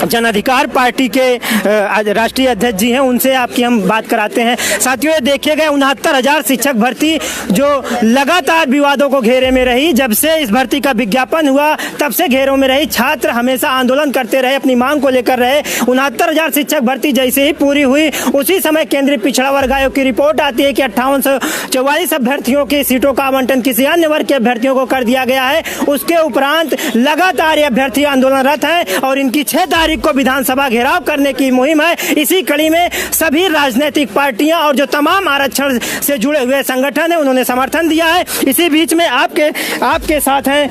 जन अधिकार पार्टी के राष्ट्रीय अध्यक्ष जी हैं, उनसे आपकी हम बात कराते हैं। साथियों, ये देखे गए 69,000 शिक्षक भर्ती जो लगातार विवादों को घेरे में रही। जब से इस भर्ती का विज्ञापन हुआ तब से घेरों में रही। छात्र हमेशा आंदोलन करते रहे, अपनी मांग को लेकर रहे। 69,000 शिक्षक भर्ती जैसे ही पूरी हुई उसी समय केंद्रीय पिछड़ा वर्ग आयोग की रिपोर्ट आती है कि 5844 अभ्यर्थियों की सीटों का आवंटन किसी अन्य वर्ग के अभ्यर्थियों को कर दिया गया है। उसके उपरांत लगातार ये अभ्यर्थी आंदोलनरत हैं और इनकी 6 तारीख को विधानसभा घेराव करने की मुहिम है। इसी कड़ी में सभी राजनीतिक पार्टियां और जो तमाम आरक्षण से जुड़े हुए संगठन है उन्होंने समर्थन दिया है। इसी बीच में आपके साथ हैं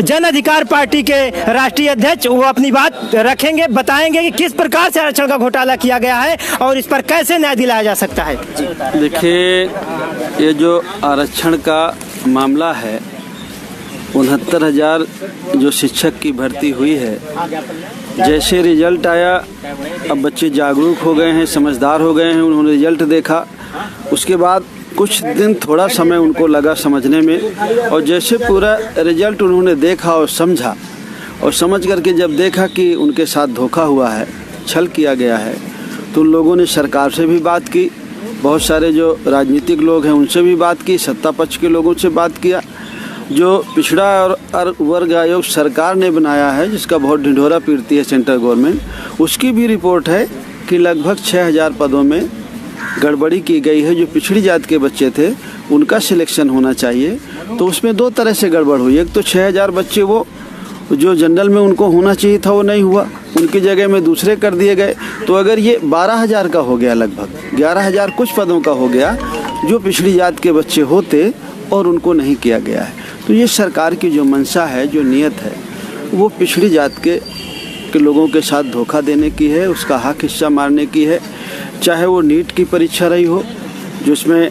जन अधिकार पार्टी के राष्ट्रीय अध्यक्ष, वो अपनी बात रखेंगे, बताएंगे कि किस प्रकार से आरक्षण का घोटाला किया गया है और इस पर कैसे न्याय दिलाया जा सकता है। देखिए, ये जो आरक्षण का मामला है, 69,000 जो शिक्षक की भर्ती हुई है, जैसे रिजल्ट आया अब बच्चे जागरूक हो गए हैं, समझदार हो गए हैं। उन्होंने रिजल्ट देखा, उसके बाद कुछ दिन थोड़ा समय उनको लगा समझने में, और जैसे पूरा रिजल्ट उन्होंने देखा और समझा, और समझ करके जब देखा कि उनके साथ धोखा हुआ है, छल किया गया है, तो उन लोगों ने सरकार से भी बात की, बहुत सारे जो राजनीतिक लोग हैं उनसे भी बात की, सत्ता पक्ष के लोगों से बात किया। जो पिछड़ा और वर्ग आयोग सरकार ने बनाया है, जिसका बहुत ढिंढोरा पीटती है सेंट्रल गवर्नमेंट, उसकी भी रिपोर्ट है कि लगभग 6,000 पदों में गड़बड़ी की गई है। जो पिछड़ी जात के बच्चे थे उनका सिलेक्शन होना चाहिए, तो उसमें 2 तरह से गड़बड़ हुई। एक तो 6,000 बच्चे वो जो जनरल में उनको होना चाहिए था वो नहीं हुआ, उनकी जगह में दूसरे कर दिए गए। तो अगर ये 12,000 का हो गया, लगभग 11,000 कुछ पदों का हो गया जो पिछड़ी जात के बच्चे होते और उनको नहीं किया गया है। तो ये सरकार की जो मंशा है, जो नीयत है, वो पिछड़ी जात के लोगों के साथ धोखा देने की है, उसका हक हिस्सा मारने की है। चाहे वो नीट की परीक्षा रही हो, जिसमें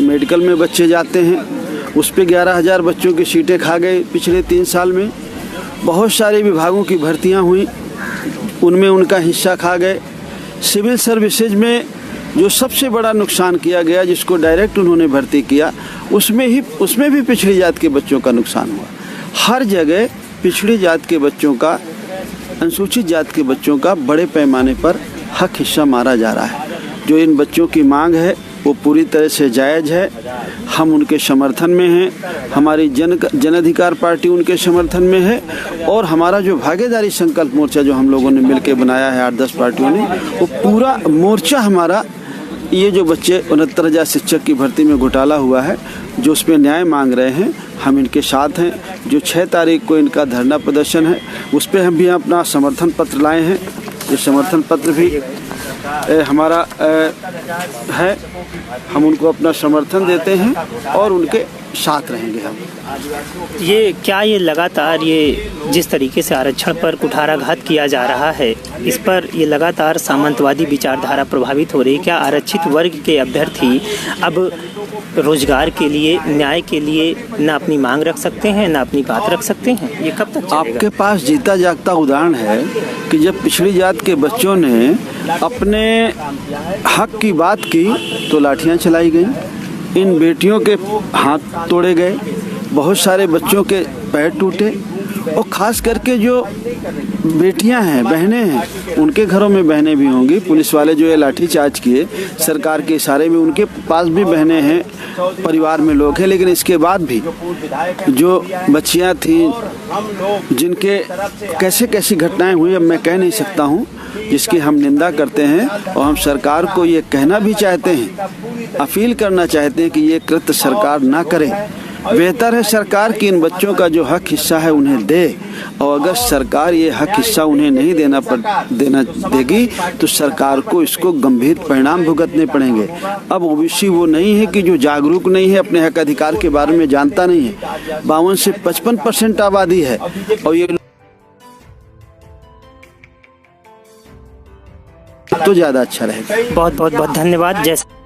मेडिकल में बच्चे जाते हैं, उस पर 11,000 बच्चों की सीटें खा गए पिछले 3 साल में। बहुत सारे विभागों की भर्तियां हुई, उनमें उनका हिस्सा खा गए। सिविल सर्विसेज में जो सबसे बड़ा नुकसान किया गया, जिसको डायरेक्ट उन्होंने भर्ती किया, उसमें भी पिछड़ी जात के बच्चों का नुकसान हुआ। हर जगह पिछड़ी जात के बच्चों का, अनुसूचित जात के बच्चों का बड़े पैमाने पर हक हिस्सा मारा जा रहा है। जो इन बच्चों की मांग है वो पूरी तरह से जायज़ है, हम उनके समर्थन में हैं। हमारी जन अधिकार पार्टी उनके समर्थन में है, और हमारा जो भागीदारी संकल्प मोर्चा जो हम लोगों ने मिलकर बनाया है 8-10 पार्टियों ने, वो पूरा मोर्चा हमारा, ये जो बच्चे 69,000 शिक्षक की भर्ती में घोटाला हुआ है, जो उसमें न्याय मांग रहे हैं, हम इनके साथ हैं। जो 6 तारीख को इनका धरना प्रदर्शन है, उस पर हम भी अपना समर्थन पत्र लाए हैं। ये समर्थन पत्र भी हमारा है, हम उनको अपना समर्थन देते हैं और उनके साथ रहेंगे हम। ये लगातार ये जिस तरीके से आरक्षण पर कुठाराघात किया जा रहा है, इस पर ये लगातार सामंतवादी विचारधारा प्रभावित हो रही है। क्या आरक्षित वर्ग के अभ्यर्थी अब रोजगार के लिए, न्याय के लिए न अपनी मांग रख सकते हैं, न अपनी बात रख सकते हैं? ये कब तक चलेगा? आपके पास जीता जागता उदाहरण है कि जब पिछड़ी जात के बच्चों ने अपने हक की बात की तो लाठियां चलाई गई, इन बेटियों के हाथ तोड़े गए, बहुत सारे बच्चों के पैर टूटे, और ख़ास करके जो बेटियां हैं, बहनें हैं, उनके घरों में बहनें भी होंगी। पुलिस वाले जो ये लाठीचार्ज किए सरकार के इशारे में, उनके पास भी बहनें हैं, परिवार में लोग हैं, लेकिन इसके बाद भी जो बच्चियां थीं, जिनके कैसे कैसी घटनाएं हुई अब मैं कह नहीं सकता हूं, जिसकी हम निंदा करते हैं, और हम सरकार को ये कहना भी चाहते हैं, अपील करना चाहते हैं कि ये कृत्य सरकार ना करे। बेहतर है सरकार की इन बच्चों का जो हक हिस्सा है उन्हें दे, और अगर सरकार ये हक हिस्सा उन्हें नहीं देना देगी तो सरकार को इसको गंभीर परिणाम भुगतने पड़ेंगे। अब ओबीसी वो नहीं है कि जो जागरूक नहीं है, अपने हक अधिकार के बारे में जानता नहीं है। 52 से 55% आबादी है, और ये तो ज़्यादा अच्छा रहेगा। बहुत बहुत धन्यवाद। जैसे